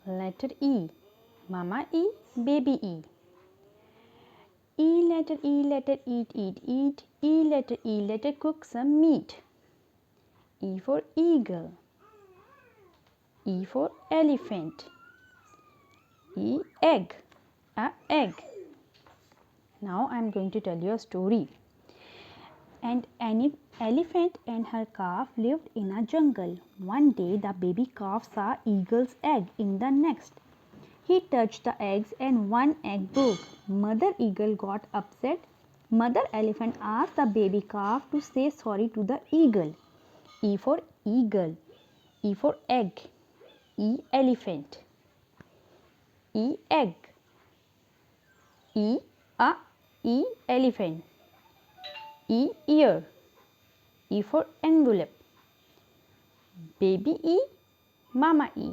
letter E, Mama E, baby E. E letter eat, eat, eat. E letter cook some meat. E for eagle. E for elephant. E egg, a egg. Now I am going to tell you a story. And an elephant and her calf lived in a jungle. One day the baby calf saw eagle's egg in the nest. He touched the eggs and one egg broke. Mother eagle got upset. Mother elephant asked the baby calf to say sorry to the eagle. E for eagle. E for egg. E elephant. E egg. E elephant. E ear. E for envelope. Baby E, Mama E.